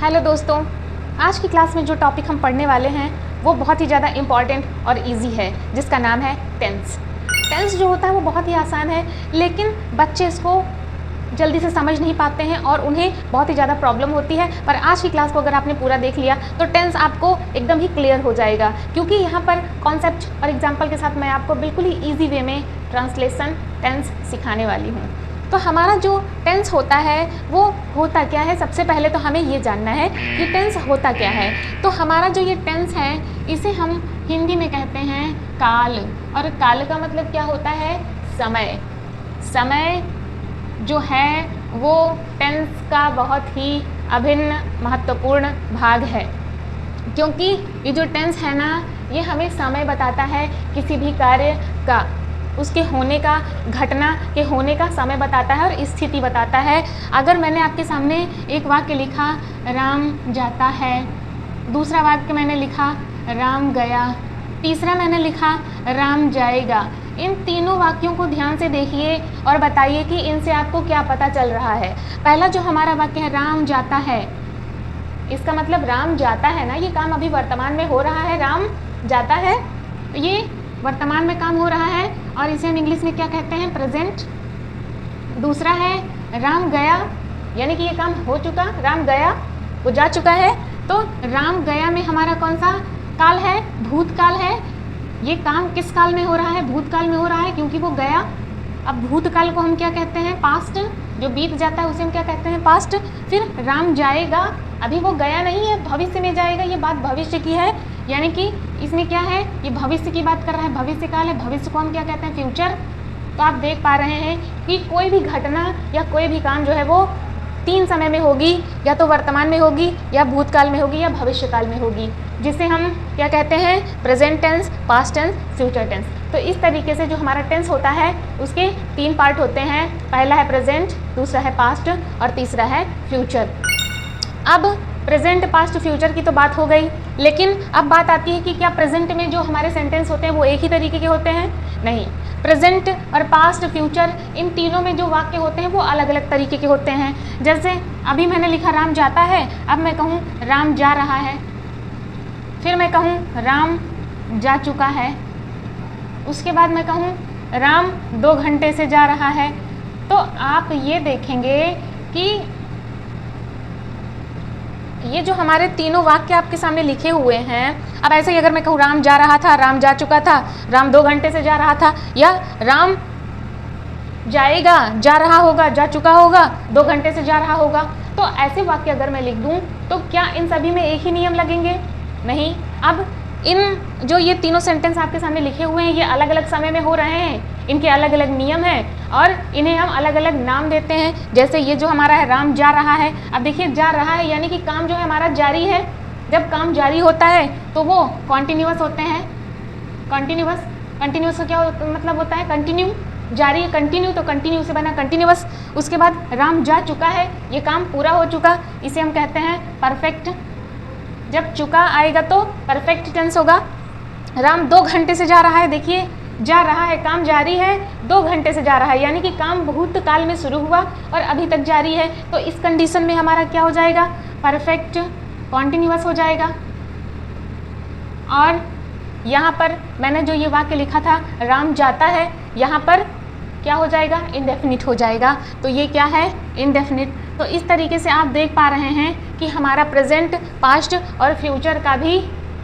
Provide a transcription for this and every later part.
Hello दोस्तों, आज की क्लास में जो टॉपिक हम पढ़ने वाले हैं वो बहुत ही ज़्यादा इम्पॉर्टेंट और इजी है, जिसका नाम है टेंस। टेंस जो होता है वो बहुत ही आसान है, लेकिन बच्चे इसको जल्दी से समझ नहीं पाते हैं और उन्हें बहुत ही ज़्यादा प्रॉब्लम होती है। पर आज की क्लास को अगर आपने पूरा देख लिया तो टेंस आपको एकदम ही क्लियर हो जाएगा, क्योंकि यहाँ पर कॉन्सेप्ट और एग्जाम्पल के साथ मैं आपको बिल्कुल ही ईजी वे में ट्रांसलेशन टेंस सिखाने वाली हूँ। तो हमारा जो टेंस होता है वो होता क्या है, सबसे पहले तो हमें ये जानना है कि टेंस होता क्या है। तो हमारा जो ये टेंस है इसे हम हिंदी में कहते हैं काल, और काल का मतलब क्या होता है, समय। समय जो है वो टेंस का बहुत ही अभिन्न महत्वपूर्ण भाग है, क्योंकि ये जो टेंस है ना, ये हमें समय बताता है किसी भी कार्य का, उसके होने का, घटना के होने का समय बताता है और स्थिति बताता है। अगर मैंने आपके सामने एक वाक्य लिखा राम जाता है, दूसरा वाक्य मैंने लिखा राम गया, तीसरा मैंने लिखा राम जाएगा, इन तीनों वाक्यों को ध्यान से देखिए और बताइए कि इनसे आपको क्या पता चल रहा है। पहला जो हमारा वाक्य है राम जाता है, इसका मतलब राम जाता है ना, ये काम अभी वर्तमान में हो रहा है। राम जाता है तो ये वर्तमान में काम हो रहा है और इसे हम इंग्लिश में क्या कहते हैं, प्रेजेंट। दूसरा है राम गया, यानी कि ये काम हो चुका, राम गया वो जा चुका है। तो राम गया में हमारा कौन सा काल है, भूतकाल है। ये काम किस काल में हो रहा है, भूतकाल में हो रहा है, क्योंकि वो गया। अब भूतकाल को हम क्या कहते हैं, पास्ट। जो बीत जाता है उसे हम क्या कहते हैं, पास्ट। फिर राम जाएगा, अभी वो गया नहीं है, भविष्य में जाएगा, ये बात भविष्य की है, यानी कि इसमें क्या है, ये भविष्य की बात कर रहा है, भविष्य काल है। भविष्य को हम क्या कहते हैं, फ्यूचर। तो आप देख पा रहे हैं कि कोई भी घटना या कोई भी काम जो है वो तीन समय में होगी, या तो वर्तमान में होगी, या भूतकाल में होगी, या भविष्य काल में होगी, जिसे हम क्या कहते हैं, present tense, past tense, future tense. तो इस तरीके से जो हमारा टेंस होता है उसके तीन पार्ट होते हैं। पहला है प्रेजेंट, दूसरा है पास्ट और तीसरा है फ्यूचर। अब प्रेजेंट, पास्ट, फ्यूचर की तो बात हो गई, लेकिन अब बात आती है कि क्या प्रेजेंट में जो हमारे सेंटेंस होते हैं वो एक ही तरीके के होते हैं? नहीं, प्रेजेंट और पास्ट, फ्यूचर, इन तीनों में जो वाक्य होते हैं वो अलग अलग तरीके के होते हैं। जैसे अभी मैंने लिखा राम जाता है, अब मैं कहूँ राम जा रहा है, फिर मैं कहूँ राम जा चुका है, उसके बाद मैं कहूँ राम 2 घंटे से जा रहा है। तो आप ये देखेंगे कि ये जो हमारे तीनों वाक्य आपके सामने लिखे हुए हैं, अब ऐसे ही अगर मैं कहूँ राम जा रहा था, राम जा चुका था, राम 2 घंटे से जा रहा था, या राम जाएगा, जा रहा होगा, जा चुका होगा, 2 घंटे से जा रहा होगा, तो ऐसे वाक्य अगर मैं लिख दूँ तो क्या इन सभी में एक ही नियम लगेंगे? नहीं। अब इन जो ये तीनों सेंटेंस आपके सामने लिखे हुए हैं ये अलग अलग समय में हो रहे हैं, इनके अलग अलग नियम हैं और इन्हें हम अलग अलग नाम देते हैं। जैसे ये जो हमारा है राम जा रहा है, अब देखिए जा रहा है यानी कि काम जो है हमारा जारी है। जब काम जारी होता है तो वो कॉन्टिन्यूअस होते हैं। कंटिन्यूअस का क्या मतलब होता है, कंटिन्यू, जारी है, कंटिन्यू, तो कंटिन्यू से बना कंटिन्यूअस। उसके बाद राम जा चुका है, ये काम पूरा हो चुका, इसे हम कहते हैं परफेक्ट। जब चुका आएगा तो परफेक्ट टेंस होगा। राम 2 घंटे से जा रहा है, देखिए जा रहा है, काम जारी है, 2 घंटे से जा रहा है, यानी कि काम भूतकाल में शुरू हुआ और अभी तक जारी है। तो इस कंडीशन में हमारा क्या हो जाएगा, परफेक्ट कॉन्टिन्यूअस हो जाएगा। और यहाँ पर मैंने जो ये वाक्य लिखा था राम जाता है, यहाँ पर क्या हो जाएगा, इंडेफिनिट हो जाएगा। तो ये क्या है, इंडेफिनिट। तो इस तरीके से आप देख पा रहे हैं कि हमारा प्रेजेंट, पास्ट और फ्यूचर का भी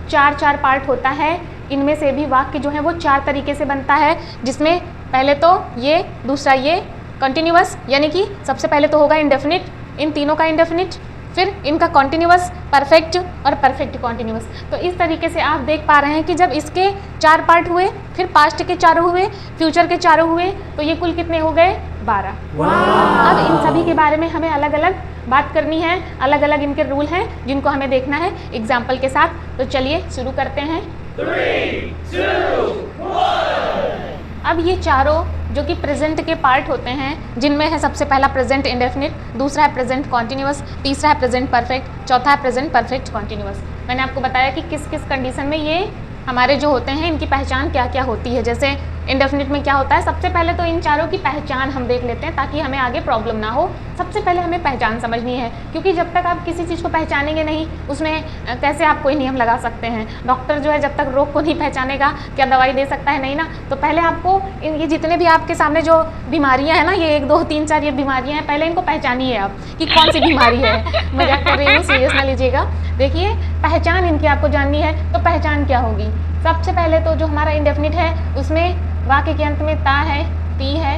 4 पार्ट होता है। इनमें से भी वाक्य जो है वो 4 तरीके से बनता है, जिसमें पहले तो ये, दूसरा ये कंटिन्यूअस, यानी कि सबसे पहले तो होगा इंडेफिनिट, इन तीनों का इंडेफिनिट, फिर इनका कॉन्टिन्यूअस, परफेक्ट और परफेक्ट कॉन्टिन्यूअस। तो इस तरीके से आप देख पा रहे हैं कि जब इसके 4 पार्ट हुए, फिर पास्ट के 4 हुए, फ्यूचर के 4 हुए, तो ये कुल कितने हो गए, 12। अब इन सभी के बारे में हमें अलग अलग बात करनी है, अलग अलग इनके रूल हैं जिनको हमें देखना है एग्जाम्पल के साथ। तो चलिए शुरू करते हैं। 3, 2, 1। अब ये चारों जो कि प्रेजेंट के पार्ट होते हैं, जिनमें है सबसे पहला प्रेजेंट इंडेफिनिट, दूसरा है प्रेजेंट कॉन्टिन्यूअस, तीसरा है प्रेजेंट परफेक्ट, चौथा है प्रेजेंट परफेक्ट कॉन्टिन्यूअस। मैंने आपको बताया कि किस किस कंडीशन में ये हमारे जो होते हैं इनकी पहचान क्या क्या होती है। जैसे इंडेफिनिट में क्या होता है, सबसे पहले तो इन चारों की पहचान हम देख लेते हैं ताकि हमें आगे प्रॉब्लम ना हो। सबसे पहले हमें पहचान समझनी है, क्योंकि जब तक आप किसी चीज़ को पहचानेंगे नहीं उसमें कैसे आप कोई नियम लगा सकते हैं। डॉक्टर जो है जब तक रोग को नहीं पहचानेगा क्या दवाई दे सकता है, नहीं ना। तो पहले आपको ये जितने भी आपके सामने जो बीमारियाँ हैं ना, ये 1 2 3 4 ये बीमारियाँ हैं, पहले इनको पहचानिए आप कि कौन सी बीमारी है। मजाक कर रही हूँ, सीरियस ना लीजिएगा। देखिए पहचान इनकी आपको जाननी है, तो पहचान क्या होगी। सबसे पहले तो जो हमारा इंडेफिनिट है उसमें वाक्य के अंत में ता है, ती है,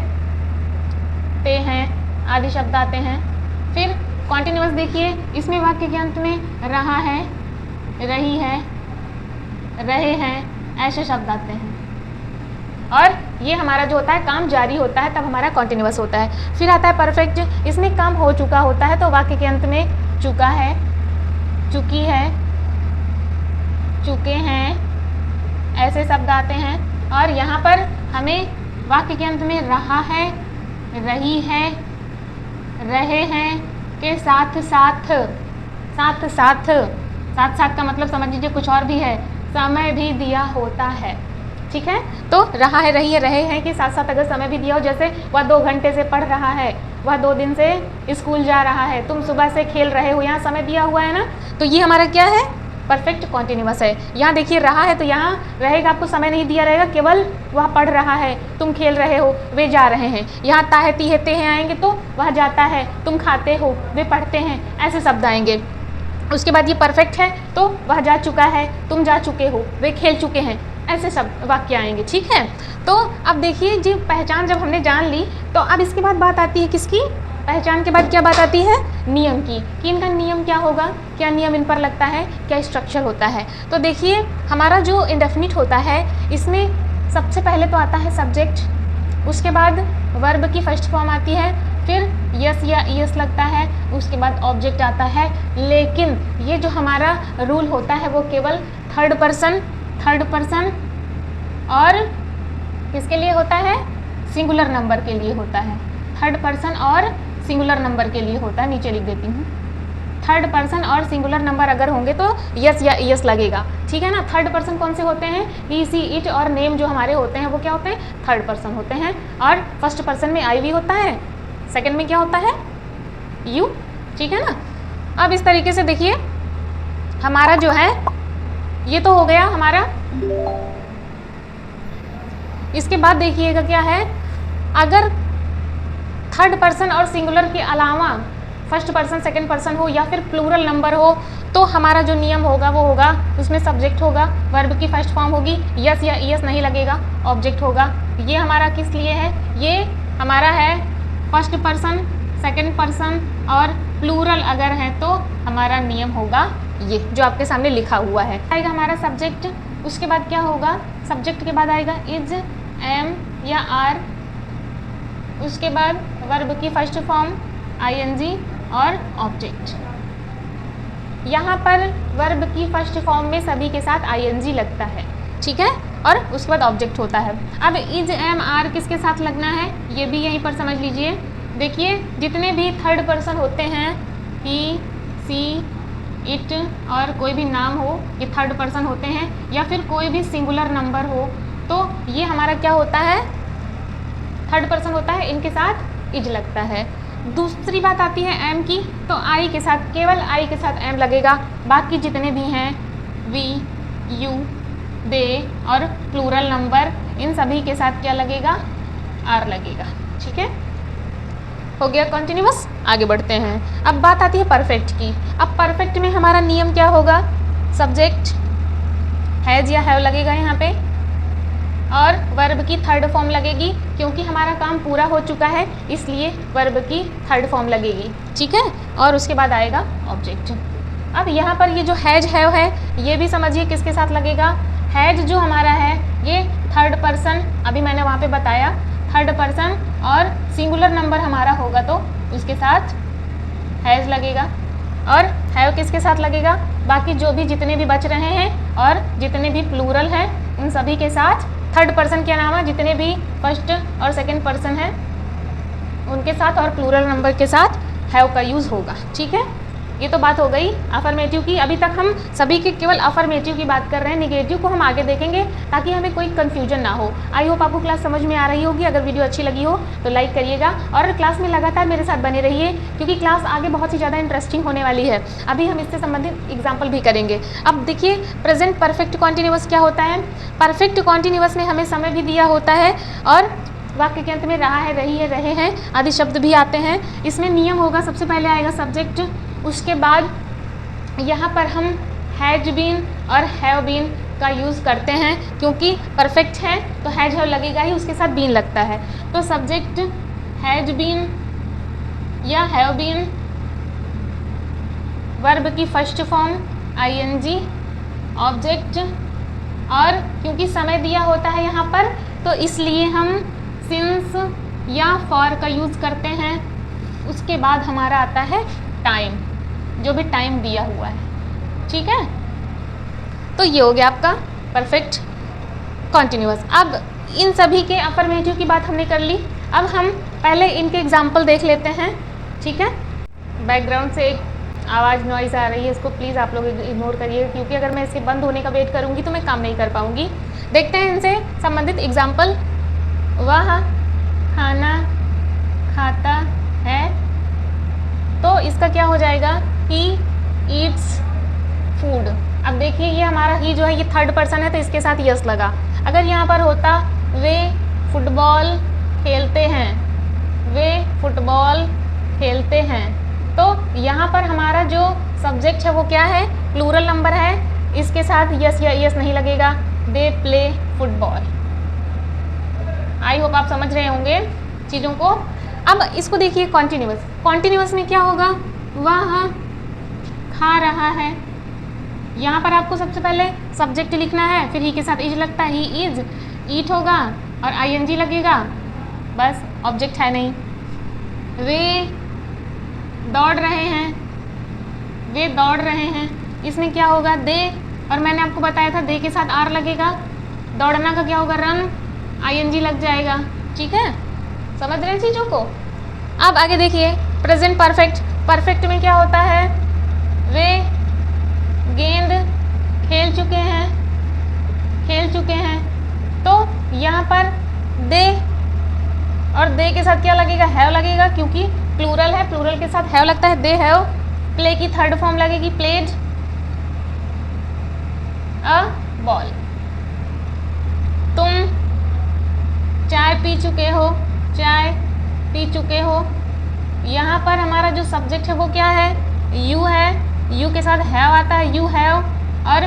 ते हैं आदि शब्द आते हैं। फिर कॉन्टिन्यूअस देखिए, इसमें वाक्य के अंत में रहा है, रही है, रहे हैं ऐसे शब्द आते हैं। और ये हमारा जो होता है काम जारी होता है तब हमारा कॉन्टिन्यूअस होता है। फिर आता है परफेक्ट, इसमें काम हो चुका होता है तो वाक्य के अंत में चुका है, चुकी है, चुके हैं ऐसे शब्द आते हैं। और यहाँ पर हमें वाक्य के अंत में रहा है, रही है, रहे हैं के साथ साथ साथ साथ साथ साथ का मतलब समझ लीजिए कुछ और भी है, समय भी दिया होता है। ठीक है, तो रहा है, रही है, रहे हैं के साथ साथ अगर समय भी दिया हो, जैसे वह 2 घंटे से पढ़ रहा है, वह 2 दिन से स्कूल जा रहा है, तुम सुबह से खेल रहे हो, यहाँ समय दिया हुआ है ना, तो ये हमारा क्या है, परफेक्ट कॉन्टिन्यूअस है। यहाँ देखिए रहा है तो यहाँ रहेगा, आपको समय नहीं दिया रहेगा, केवल वह पढ़ रहा है, तुम खेल रहे हो, वे जा रहे हैं। यहाँ ता है, ती है, ते हैं आएंगे तो वह जाता है, तुम खाते हो, वे पढ़ते हैं, ऐसे शब्द आएंगे। उसके बाद ये परफेक्ट है तो वह जा चुका है, तुम जा चुके हो, वे खेल चुके हैं, ऐसे शब्द वाक्य आएंगे। ठीक है, तो अब देखिए जी पहचान जब हमने जान ली तो अब इसके बाद बात आती है किसकी, पहचान के बाद क्या बात आती है, नियम की, कि इनका नियम क्या होगा, क्या नियम इन पर लगता है, क्या स्ट्रक्चर होता है। तो देखिए हमारा जो इंडेफिनिट होता है इसमें सबसे पहले तो आता है सब्जेक्ट, उसके बाद वर्ब की फर्स्ट फॉर्म आती है, फिर यस या ईएस लगता है, उसके बाद ऑब्जेक्ट आता है। लेकिन ये जो हमारा रूल होता है वो केवल थर्ड पर्सन और किसके लिए होता है, सिंगुलर नंबर के लिए होता है। थर्ड पर्सन और सिंगुलर नंबर के लिए होता है, नीचे लिख देती हूँ। थर्ड पर्सन और सिंगुलर नंबर अगर होंगे तो यस या ईएस लगेगा। ठीक है ना, थर्ड पर्सन कौन से होते हैं, ही सी इट, और नेम जो हमारे होते हैं वो क्या होते हैं, थर्ड पर्सन होते हैं। और फर्स्ट पर्सन में आई वी होता है, सेकंड में क्या होता है, यू। ठीक है ना, अब इस तरीके से देखिए हमारा जो है ये तो हो गया हमारा। इसके बाद देखिएगा क्या है, अगर थर्ड पर्सन और सिंगुलर के अलावा फर्स्ट पर्सन सेकंड पर्सन हो या फिर प्लूरल नंबर हो तो हमारा जो नियम होगा वो होगा, उसमें सब्जेक्ट होगा, वर्ब की फर्स्ट फॉर्म होगी, यस या ईएस नहीं लगेगा, ऑब्जेक्ट होगा। ये हमारा किस लिए है, ये हमारा है फर्स्ट पर्सन सेकंड पर्सन और प्लूरल अगर है तो हमारा नियम होगा ये जो आपके सामने लिखा हुआ है। आएगा हमारा सब्जेक्ट, उसके बाद क्या होगा, सब्जेक्ट के बाद आएगा इज, एम या आर, उसके बाद वर्ब की फर्स्ट फॉर्म आईएनजी और ऑब्जेक्ट। यहाँ पर वर्ब की फर्स्ट फॉर्म में सभी के साथ आईएनजी लगता है। ठीक है, और उसके बाद ऑब्जेक्ट होता है। अब इज, एम, आर किसके साथ लगना है ये भी यहीं पर समझ लीजिए। देखिए जितने भी थर्ड पर्सन होते हैं, ही, सी, इट और कोई भी नाम हो, ये थर्ड पर्सन होते हैं, या फिर कोई भी सिंगुलर नंबर हो तो ये हमारा क्या होता है, थर्ड पर्सन होता है, इनके साथ इज लगता है। दूसरी बात आती है एम की, तो आई के साथ, केवल आई के साथ एम लगेगा, बाकी जितने भी हैं वी, यू, दे और प्लूरल नंबर इन सभी के साथ क्या लगेगा, आर लगेगा। ठीक है, हो गया कॉन्टिन्यूअस। आगे बढ़ते हैं, अब बात आती है परफेक्ट की। अब परफेक्ट में हमारा नियम क्या होगा, सब्जेक्ट हैज या हैव लगेगा यहाँ पे, और वर्ब की थर्ड फॉर्म लगेगी, क्योंकि हमारा काम पूरा हो चुका है इसलिए वर्ब की थर्ड फॉर्म लगेगी। ठीक है, और उसके बाद आएगा ऑब्जेक्ट। अब यहाँ पर ये जो हैज हैव है ये भी समझिए किसके साथ लगेगा, हैज जो हमारा है ये थर्ड पर्सन, अभी मैंने वहाँ पे बताया थर्ड पर्सन और सिंगुलर नंबर हमारा होगा तो उसके साथ हैज लगेगा, और हैव किसके साथ लगेगा, बाकी जो भी जितने भी बच रहे हैं और जितने भी प्लूरल हैं उन सभी के साथ थर्ड पर्सन के अलावा जितने भी फर्स्ट और सेकंड पर्सन हैं उनके साथ और प्लूरल नंबर के साथ हैव का यूज़ होगा। ठीक है, ये तो बात हो गई अफर्मेटिव की। अभी तक हम सभी के केवल अफर्मेटिव की बात कर रहे हैं, निगेटिव को हम आगे देखेंगे ताकि हमें कोई कन्फ्यूजन ना हो। आई होप आपको क्लास समझ में आ रही होगी। अगर वीडियो अच्छी लगी हो तो लाइक करिएगा और क्लास में लगातार मेरे साथ बने रहिए, क्योंकि क्लास आगे बहुत ही ज़्यादा इंटरेस्टिंग होने वाली है। अभी हम इससे संबंधित एग्जाम्पल भी करेंगे। अब देखिए प्रेजेंट परफेक्ट कॉन्टिन्यूअस क्या होता है। परफेक्ट कॉन्टिन्यूअस में हमें समय भी दिया होता है और वाक्य के अंत में रहा है, रही है, रहे हैं आदि शब्द भी आते हैं। इसमें नियम होगा, सबसे पहले आएगा सब्जेक्ट, उसके बाद यहाँ पर हम हैज बीन और हैव बीन का यूज़ करते हैं, क्योंकि परफेक्ट है तो हैज हैव लगेगा ही, उसके साथ बीन लगता है। तो सब्जेक्ट हैज बीन या हैव बीन, वर्ब की फर्स्ट फॉर्म ing, ऑब्जेक्ट, और क्योंकि समय दिया होता है यहाँ पर तो इसलिए हम सिंस या फॉर का यूज़ करते हैं। उसके बाद हमारा आता है टाइम, जो भी टाइम दिया हुआ है। ठीक है, तो ये हो गया आपका परफेक्ट कॉन्टिन्यूअस। अब इन सभी के अफर्मेटिव की बात हमने कर ली। अब हम पहले इनके एग्जाम्पल देख लेते हैं। ठीक है, बैकग्राउंड से एक आवाज़ नॉइज़ आ रही है, इसको प्लीज़ आप लोग इग्नोर करिए, क्योंकि अगर मैं इसके बंद होने का वेट करूँगी तो मैं काम नहीं कर पाऊँगी। देखते हैं इनसे संबंधित एग्जाम्पल। वह खाना खाता है, तो इसका क्या हो जाएगा, ही ईट्स फूड। अब देखिए ये हमारा ही जो है ये थर्ड पर्सन है तो इसके साथ यस लगा। अगर यहाँ पर होता वे फुटबॉल खेलते हैं, वे फुटबॉल खेलते हैं, तो यहाँ पर हमारा जो सब्जेक्ट है वो क्या है, प्लूरल नंबर है, इसके साथ यस या यस नहीं लगेगा। They play football. I hope आप समझ रहे होंगे चीज़ों को। अब इसको देखिए कॉन्टिन्यूअस। कॉन्टिन्यूअस में क्या होगा, वह खा रहा है। यहाँ पर आपको सबसे पहले सब्जेक्ट लिखना है, फिर ही के साथ इज लगता है, ही इज, ईट होगा और ing लगेगा, बस ऑब्जेक्ट है नहीं। वे दौड़ रहे हैं, वे दौड़ रहे हैं, इसमें क्या होगा, दे, और मैंने आपको बताया था दे के साथ आर लगेगा। दौड़ना का क्या होगा, रन, ing लग जाएगा। ठीक है, समझ रहे हैं चीज़ों को। अब आगे देखिए प्रेजेंट परफेक्ट। परफेक्ट में क्या होता है, वे गेंद खेल चुके हैं, खेल चुके हैं, तो यहाँ पर दे और दे के साथ क्या लगेगा, हैव लगेगा, क्योंकि प्लूरल है, प्लूरल के साथ हैव लगता है, दे हैव। प्ले की थर्ड फॉर्म लगेगी, प्लेड अ बॉल। तुम चाय पी चुके हो, चाय पी चुके हो। यहाँ पर हमारा जो सब्जेक्ट है वो क्या है, यू है, यू के साथ हैव आता है, यू हैव, और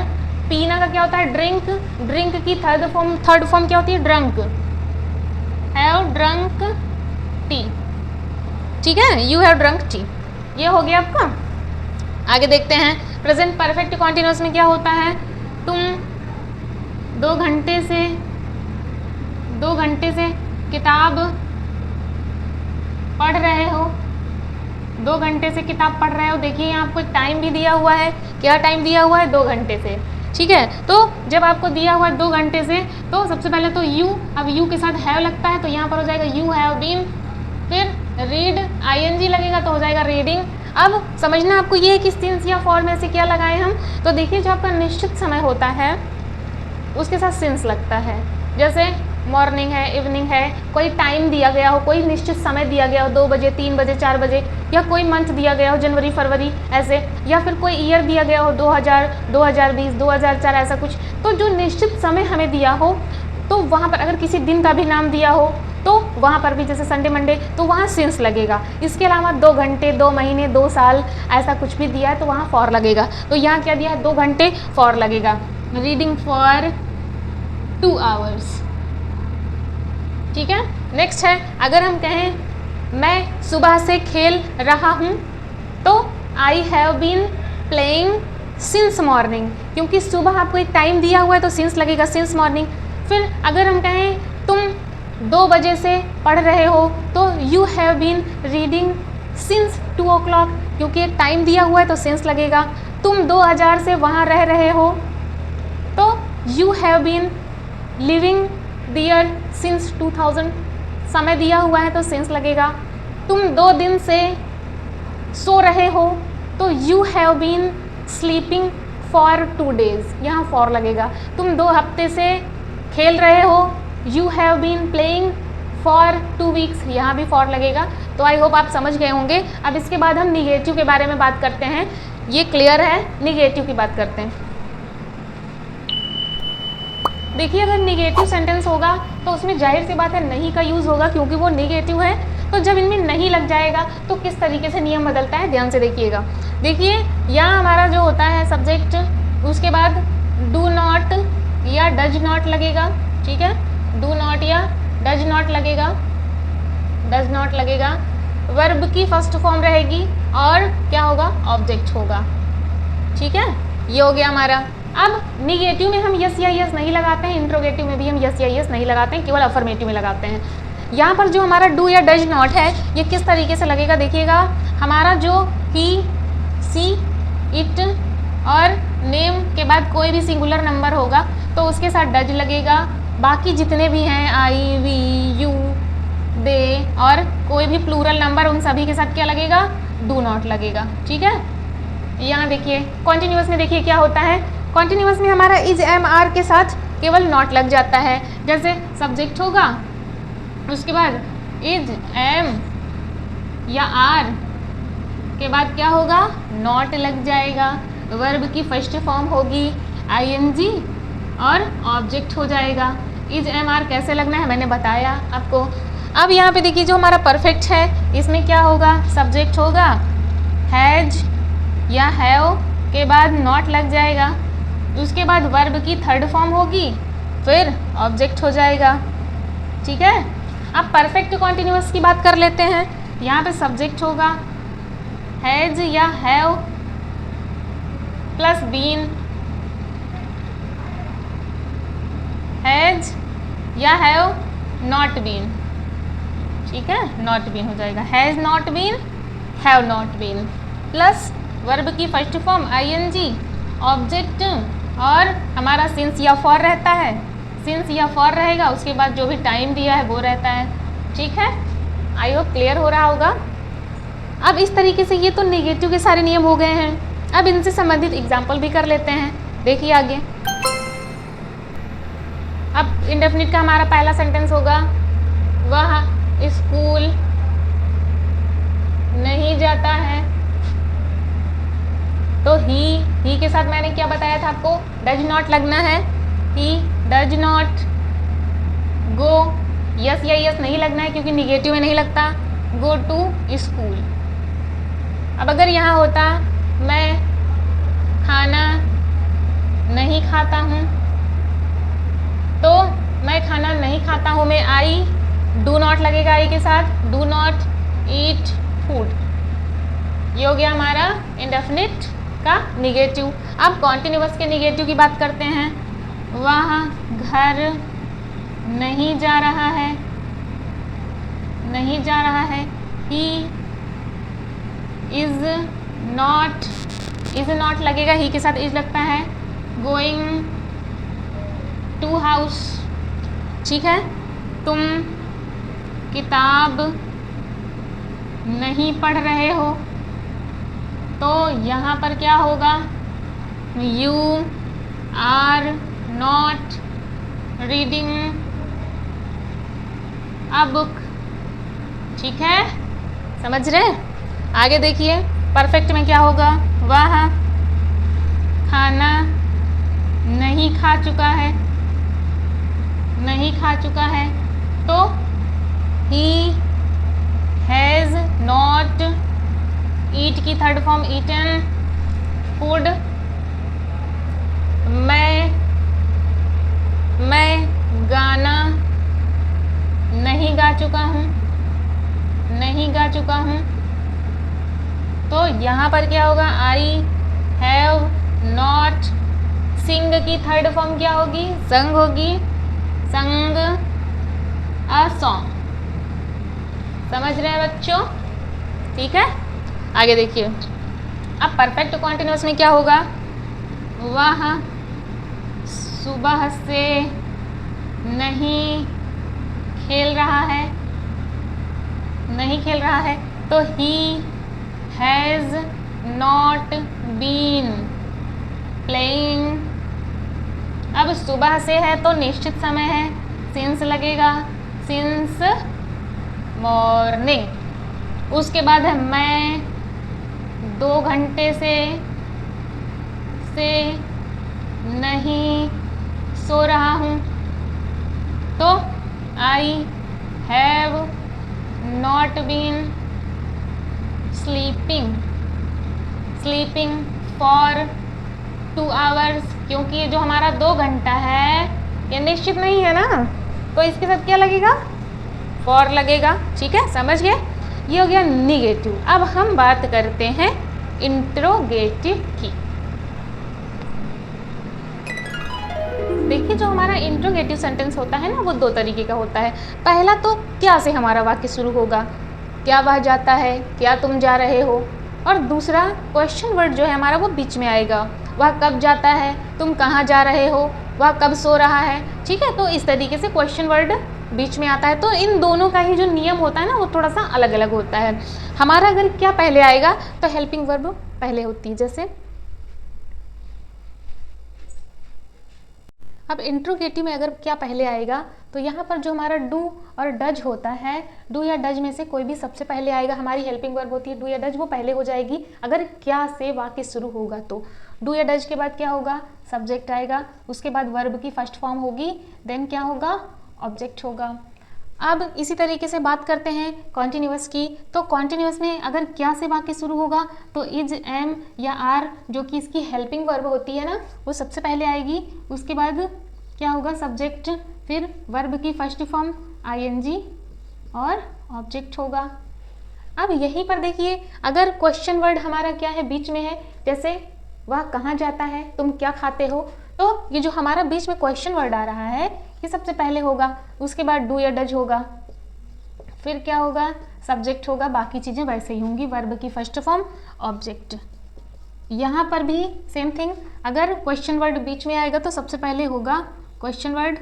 पीना का क्या होता है, ड्रिंक। ड्रिंक की थर्ड फॉर्म क्या होती है, ड्रंक, हैव ड्रंक टी। ठीक है, यू हैव ड्रंक टी। ये हो गया आपका। आगे देखते हैं प्रेजेंट परफेक्ट कॉन्टिन्यूअस में क्या होता है, तुम 2 घंटे से किताब पढ़ रहे हो, 2 घंटे से किताब पढ़ रहे हो। देखिए यहाँ आपको टाइम भी दिया हुआ है, क्या टाइम दिया हुआ है, 2 घंटे से। ठीक है, तो जब आपको दिया हुआ है 2 घंटे से, तो सबसे पहले तो यू, अब यू के साथ हैव लगता है तो यहाँ पर हो जाएगा यू हैव बीन, फिर रीड ing लगेगा तो हो जाएगा रीडिंग। अब समझना आपको ये है कि सिंस या फॉर में से क्या लगाए हम, तो देखिए जो आपका निश्चित समय होता है उसके साथ सिंस लगता है। जैसे मॉर्निंग है, इवनिंग है, कोई टाइम दिया गया हो, कोई निश्चित समय दिया गया हो, 2 बजे, 3 बजे, 4 बजे, या कोई मंथ दिया गया हो, जनवरी, फरवरी ऐसे, या फिर कोई ईयर दिया गया हो, 2000, 2020, 2004 ऐसा कुछ। तो जो निश्चित समय हमें दिया हो तो वहाँ पर अगर किसी दिन का भी नाम दिया हो तो वहाँ पर भी, जैसे संडे मंडे, तो वहाँ सिंस लगेगा। इसके अलावा 2 घंटे, 2 महीने, 2 साल ऐसा कुछ भी दिया है तो वहाँ फॉर लगेगा। तो यहाँ क्या दिया है, 2 घंटे, फॉर लगेगा। Reading for 2 hours. ठीक है, नेक्स्ट है, अगर हम कहें मैं सुबह से खेल रहा हूँ तो I have been playing since morning, क्योंकि सुबह आपको एक टाइम दिया हुआ है तो सिंस लगेगा, सिंस मॉर्निंग। फिर अगर हम कहें तुम 2 बजे से पढ़ रहे हो तो you have been reading since 2 o'clock, क्योंकि एक टाइम दिया हुआ है तो सिंस लगेगा। तुम 2000 से वहाँ रह रहे हो तो you have been living there since 2000, समय दिया हुआ है तो सिंस लगेगा। तुम 2 दिन से सो रहे हो तो you have been sleeping for 2 days, यहाँ फॉर लगेगा। तुम 2 हफ्ते से खेल रहे हो, you have been playing for 2 weeks, यहाँ भी फॉर लगेगा। तो आई होप आप समझ गए होंगे। अब इसके बाद हम निगेटिव के बारे में बात करते हैं। ये क्लियर है, निगेटिव की बात करते हैं। देखिए, अगर निगेटिव सेंटेंस होगा तो उसमें जाहिर सी बात है नहीं का यूज़ होगा, क्योंकि वो निगेटिव है। तो जब इनमें नहीं लग जाएगा तो किस तरीके से नियम बदलता है, ध्यान से देखिएगा। देखिए, यहाँ हमारा जो होता है सब्जेक्ट, उसके बाद डू नॉट या डज नॉट लगेगा, ठीक है। डू नॉट या डज नॉट लगेगा, डज नॉट लगेगा। वर्ब की फर्स्ट फॉर्म रहेगी और क्या होगा, ऑब्जेक्ट होगा, ठीक है। ये हो गया हमारा। अब निगेटिव में हम यस या यस नहीं लगाते हैं, इंट्रोगेटिव में भी हम यस या यस नहीं लगाते हैं, केवल अफर्मेटिव में लगाते हैं। यहाँ पर जो हमारा डू या डज नॉट है, ये किस तरीके से लगेगा देखिएगा। हमारा जो ही, सी, इट और नेम के बाद कोई भी सिंगुलर नंबर होगा तो उसके साथ डज लगेगा। बाकी जितने भी हैं, आई, वी, यू, दे और कोई भी प्लूरल नंबर, उन सभी के साथ क्या लगेगा, डू नॉट लगेगा, ठीक है। यहाँ देखिए कॉन्टिन्यूअस में देखिए क्या होता है। कॉन्टिन्यूअस में हमारा इज, एम, आर के साथ केवल नॉट लग जाता है। जैसे सब्जेक्ट होगा, उसके बाद इज, एम या आर के बाद क्या होगा, नॉट लग जाएगा। वर्ब की फर्स्ट फॉर्म होगी आईएनजी और ऑब्जेक्ट हो जाएगा। इज, एम, आर कैसे लगना है मैंने बताया आपको। अब यहाँ पे देखिए जो हमारा परफेक्ट है, इसमें क्या होगा, सब्जेक्ट होगा हैज या हैव के बाद नॉट लग जाएगा। उसके बाद वर्ब की थर्ड फॉर्म होगी, फिर ऑब्जेक्ट हो जाएगा, ठीक है। अब परफेक्ट कॉन्टिन्यूअस की बात कर लेते हैं। यहाँ पे सब्जेक्ट होगा हैज या हैव प्लस बीन, हैज या हैव नॉट बीन, ठीक है, नॉट बीन हो जाएगा। Has not been, have not been plus verb की फर्स्ट फॉर्म आईएनजी, ऑब्जेक्ट और हमारा सिंस या फॉर रहता है। सिंस या फॉर रहेगा, उसके बाद जो भी टाइम दिया है वो रहता है, ठीक है। आई होप क्लियर हो रहा होगा। अब इस तरीके से ये तो नेगेटिव के सारे नियम हो गए हैं। अब इनसे संबंधित एग्जाम्पल भी कर लेते हैं, देखिए आगे। अब इंडेफिनिट का हमारा पहला सेंटेंस होगा, वह स्कूल नहीं जाता है। तो ही के साथ मैंने क्या बताया था आपको, डज नॉट लगना है। He does not go, yes या यस नहीं लगना है क्योंकि निगेटिव में नहीं लगता, गो टू स्कूल। अब अगर यहाँ होता मैं खाना नहीं खाता हूँ, तो मैं खाना नहीं खाता हूँ में आई, डू नॉट लगेगा आई के साथ, डू नॉट ईट फूड। ये हो गया हमारा इंडेफिनिट का निगेटिव। अब कॉन्टिन्यूअस के निगेटिव की बात करते हैं। वह घर नहीं जा रहा है, नहीं जा रहा है। ही इज नॉट लगेगा, ही के साथ इज लगता है। गोइंग टू हाउस, ठीक है। तुम किताब नहीं पढ़ रहे हो, तो यहाँ पर क्या होगा, you are not reading a book, ठीक है, समझ रहे। आगे देखिए परफेक्ट में क्या होगा, वह खाना नहीं खा चुका है, नहीं खा चुका है। तो ही हैज़ नॉट, ईट की थर्ड फॉर्म ईटन फूड। मैं गाना नहीं गा चुका हूँ, नहीं गा चुका हूँ। तो यहाँ पर क्या होगा, आई हैव नॉट, सिंग की थर्ड फॉर्म क्या होगी, संग होगी, संग अ सॉन्ग। समझ रहे हैं बच्चों, ठीक है। आगे देखिए, अब परफेक्ट कॉन्टिन्यूअस में क्या होगा, वह सुबह से नहीं खेल रहा है, नहीं खेल रहा है। तो he has not been playing. अब सुबह से है तो निश्चित समय है, सिंस लगेगा, सिंस मॉर्निंग। उसके बाद है मैं 2 घंटे से नहीं सो रहा हूँ, तो I have not been sleeping for 2 hours, क्योंकि ये जो हमारा 2 घंटा है ये निश्चित नहीं है ना, तो इसके साथ क्या लगेगा, फॉर लगेगा। ठीक है, समझ गए। ये हो गया निगेटिव। अब हम बात करते हैं इंट्रोगेटिव की। देखिए, जो हमारा इंट्रोगेटिव सेंटेंस होता है ना, वो 2 तरीके का होता है। पहला तो क्या से हमारा वाक्य शुरू होगा, क्या वह जाता है, क्या तुम जा रहे हो। और दूसरा क्वेश्चन वर्ड जो है हमारा वो बीच में आएगा, वह कब जाता है, तुम कहाँ जा रहे हो, वह कब सो रहा है। ठीक है, तो इस तरीके से क्वेश्चन वर्ड बीच में आता है। तो इन दोनों का ही जो नियम होता है ना, वो थोड़ा सा अलग अलग होता है। हमारा अगर क्या पहले आएगा तो हेल्पिंग वर्ब पहले होती है। जैसे अब इंट्रोगेटिव में अगर क्या पहले आएगा, तो यहाँ पर जो हमारा डू और डज होता है, डू या डज में से कोई भी सबसे पहले आएगा। हमारी हेल्पिंग वर्ब होती है डू या डज, वो पहले हो जाएगी अगर क्या से वाक्य शुरू होगा। तो डू या डज के बाद क्या होगा, सब्जेक्ट आएगा, उसके बाद वर्ब की फर्स्ट फॉर्म होगी, देन क्या होगा, ऑब्जेक्ट होगा। अब इसी तरीके से बात करते हैं कॉन्टिन्यूअस की। तो कॉन्टिन्यूअस में अगर क्या से वाक्य शुरू होगा तो इज, एम या आर, जो कि इसकी हेल्पिंग वर्ब होती है ना, वो सबसे पहले आएगी। उसके बाद क्या होगा, सब्जेक्ट, फिर वर्ब की फर्स्ट फॉर्म आईएनजी और ऑब्जेक्ट होगा। अब यहीं पर देखिए, अगर क्वेश्चन वर्ड हमारा क्या है, बीच में है, जैसे वह कहाँ जाता है, तुम क्या खाते हो, तो ये जो हमारा बीच में क्वेश्चन वर्ड आ रहा है ये सबसे पहले होगा। उसके बाद डू या डज होगा, फिर क्या होगा, सब्जेक्ट होगा, बाकी चीज़ें वैसे ही होंगी, वर्ब की फर्स्ट फॉर्म ऑब्जेक्ट। यहाँ पर भी सेम थिंग, अगर क्वेश्चन वर्ड बीच में आएगा तो सबसे पहले होगा क्वेश्चन वर्ड,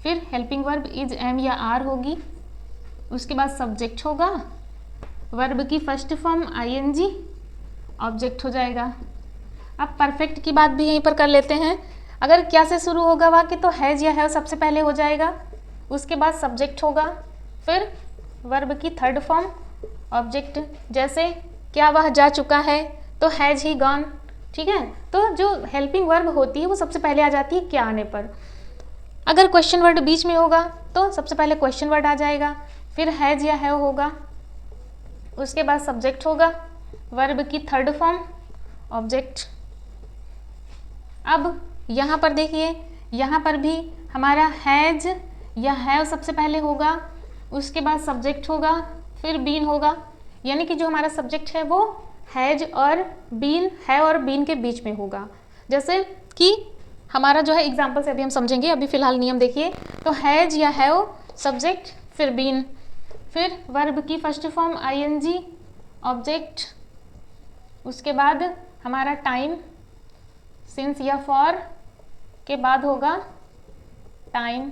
फिर हेल्पिंग वर्ब इज, एम या आर होगी, उसके बाद सब्जेक्ट होगा, वर्ब की फर्स्ट फॉर्म आईएनजी, ऑब्जेक्ट हो जाएगा। अब परफेक्ट की बात भी यहीं पर कर लेते हैं। अगर क्या से शुरू होगा वाक्य तो हैज या हैव सबसे पहले हो जाएगा, उसके बाद सब्जेक्ट होगा, फिर वर्ब की थर्ड फॉर्म ऑब्जेक्ट। जैसे क्या वह जा चुका है तो हैज ही गॉन। ठीक है, तो जो हेल्पिंग वर्ब होती है वो सबसे पहले आ जाती है क्या आने पर। अगर क्वेश्चन वर्ड बीच में होगा तो सबसे पहले क्वेश्चन वर्ड आ जाएगा, फिर हैज या हैव होगा, उसके बाद सब्जेक्ट होगा, वर्ब की थर्ड फॉर्म ऑब्जेक्ट। अब यहाँ पर देखिए, यहाँ पर भी हमारा हैज या हैव सबसे पहले होगा, उसके बाद सब्जेक्ट होगा, फिर बीन होगा, यानी कि जो हमारा सब्जेक्ट है वो हैज और बीन, है और बीन के बीच में होगा। जैसे कि हमारा जो है एग्जाम्पल से अभी हम समझेंगे, अभी फिलहाल नियम देखिए। तो हैज या हैव सब्जेक्ट, फिर बीन, फिर वर्ब की फर्स्ट फॉर्म आईएनजी ऑब्जेक्ट, उसके बाद हमारा टाइम, सिंस या फॉर के बाद होगा टाइम।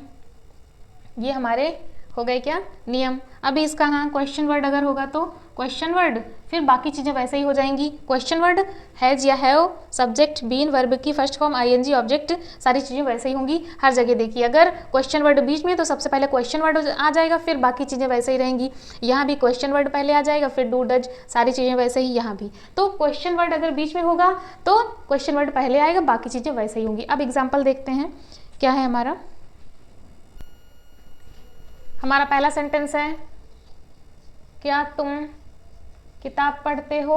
ये हमारे हो गए क्या नियम। अभी इसका हाँ क्वेश्चन वर्ड अगर होगा तो क्वेश्चन वर्ड, फिर बाकी चीज़ें वैसे ही हो जाएंगी। क्वेश्चन वर्ड हैज या हैव, सब्जेक्ट, बीन, वर्ब की फर्स्ट फॉर्म आईएनजी, ऑब्जेक्ट, सारी चीज़ें वैसे ही होंगी हर जगह। देखिए, अगर क्वेश्चन वर्ड बीच में तो सबसे पहले क्वेश्चन वर्ड आ जाएगा, फिर बाकी चीज़ें वैसे ही रहेंगी। यहाँ भी क्वेश्चन वर्ड पहले आ जाएगा, फिर डू डज, सारी चीज़ें वैसे ही यहाँ भी। तो क्वेश्चन वर्ड अगर बीच में होगा तो क्वेश्चन वर्ड पहले आएगा, बाकी चीज़ें वैसे ही होंगी। अब एग्जाम्पल देखते हैं क्या है हमारा। हमारा पहला सेंटेंस है, क्या तुम किताब पढ़ते हो।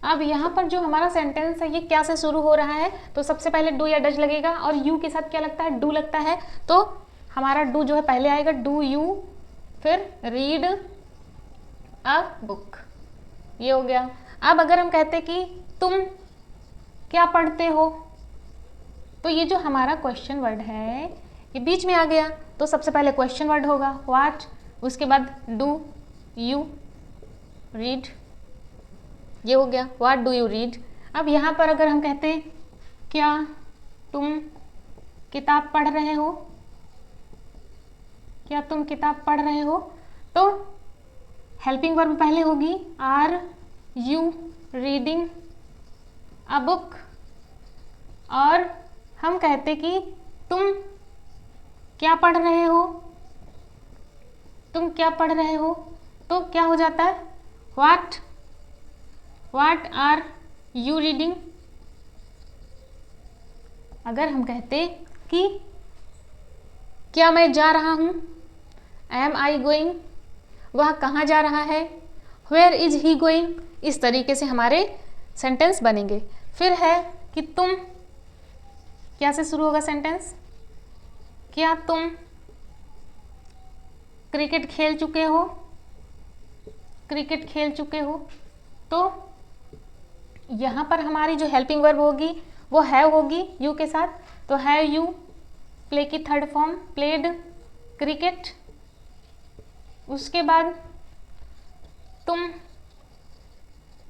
अब यहाँ पर जो हमारा सेंटेंस है ये क्या से शुरू हो रहा है, तो सबसे पहले डू या डज लगेगा, और यू के साथ क्या लगता है, डू लगता है। तो हमारा डू जो है पहले आएगा, डू यू, फिर रीड अ बुक, ये हो गया। अब अगर हम कहते कि तुम क्या पढ़ते हो, तो ये जो हमारा क्वेश्चन वर्ड है ये बीच में आ गया, तो सबसे पहले क्वेश्चन वर्ड होगा व्हाट, उसके बाद डू यू रीड, ये हो गया व्हाट डू यू रीड। अब यहाँ पर अगर हम कहते हैं क्या तुम किताब पढ़ रहे हो, क्या तुम किताब पढ़ रहे हो, तो हेल्पिंग वर्ब पहले होगी are you reading a book, और हम कहते कि तुम क्या पढ़ रहे हो, तुम क्या पढ़ रहे हो, तो क्या हो जाता है व्हाट आर यू रीडिंग। अगर हम कहते कि क्या मैं जा रहा हूँ, एम आई गोइंग, वह कहाँ जा रहा है, वेयर इज ही गोइंग, इस तरीके से हमारे सेंटेंस बनेंगे। फिर है कि तुम, क्या से शुरू होगा सेंटेंस, क्या तुम क्रिकेट खेल चुके हो, क्रिकेट खेल चुके हो, तो यहाँ पर हमारी जो हेल्पिंग वर्ब होगी वो हैव होगी यू के साथ, तो हैव यू, प्ले की थर्ड फॉर्म प्लेड क्रिकेट। उसके बाद तुम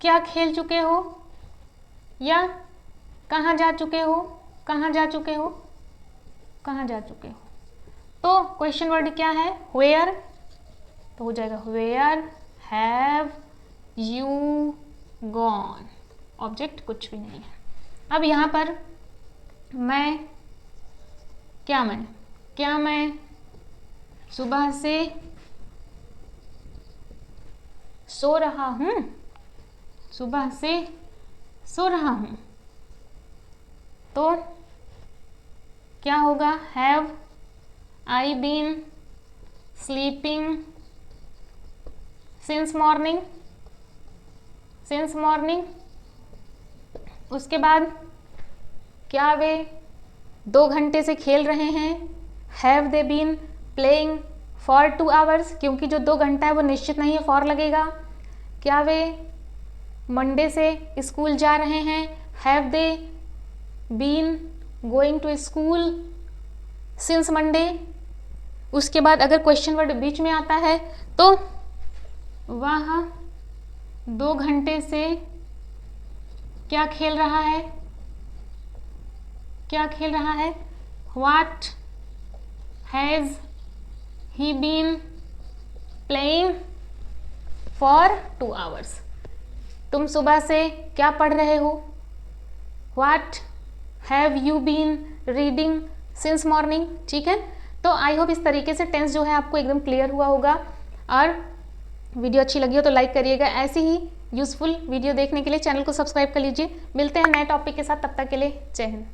क्या खेल चुके हो या कहाँ जा चुके हो, कहाँ जा चुके हो, कहाँ जा चुके हो, तो क्वेश्चन वर्ड क्या है वेयर, तो हो जाएगा where have you gone, object कुछ भी नहीं है। अब यहाँ पर क्या मैं सुबह से सो रहा हूँ, सुबह से सो रहा हूँ, तो क्या होगा have I been sleeping since morning, since morning. उसके बाद क्या वे 2 घंटे से खेल रहे हैं, have they been playing for 2 hours, क्योंकि जो 2 घंटा है वो निश्चित नहीं है, फॉर लगेगा। क्या वे मंडे से स्कूल जा रहे हैं, have they been going to school since Monday. उसके बाद अगर क्वेश्चन वर्ड बीच में आता है तो वह 2 घंटे से क्या खेल रहा है, क्या खेल रहा है, what has he been playing for 2 hours. तुम सुबह से क्या पढ़ रहे हो, what have you been reading since morning. ठीक है, तो आई होप इस तरीके से टेंस जो है आपको एकदम क्लियर हुआ होगा, और वीडियो अच्छी लगी हो तो लाइक करिएगा। ऐसी ही यूज़फुल वीडियो देखने के लिए चैनल को सब्सक्राइब कर लीजिए। मिलते हैं नए टॉपिक के साथ, तब तक के लिए जय हिंद।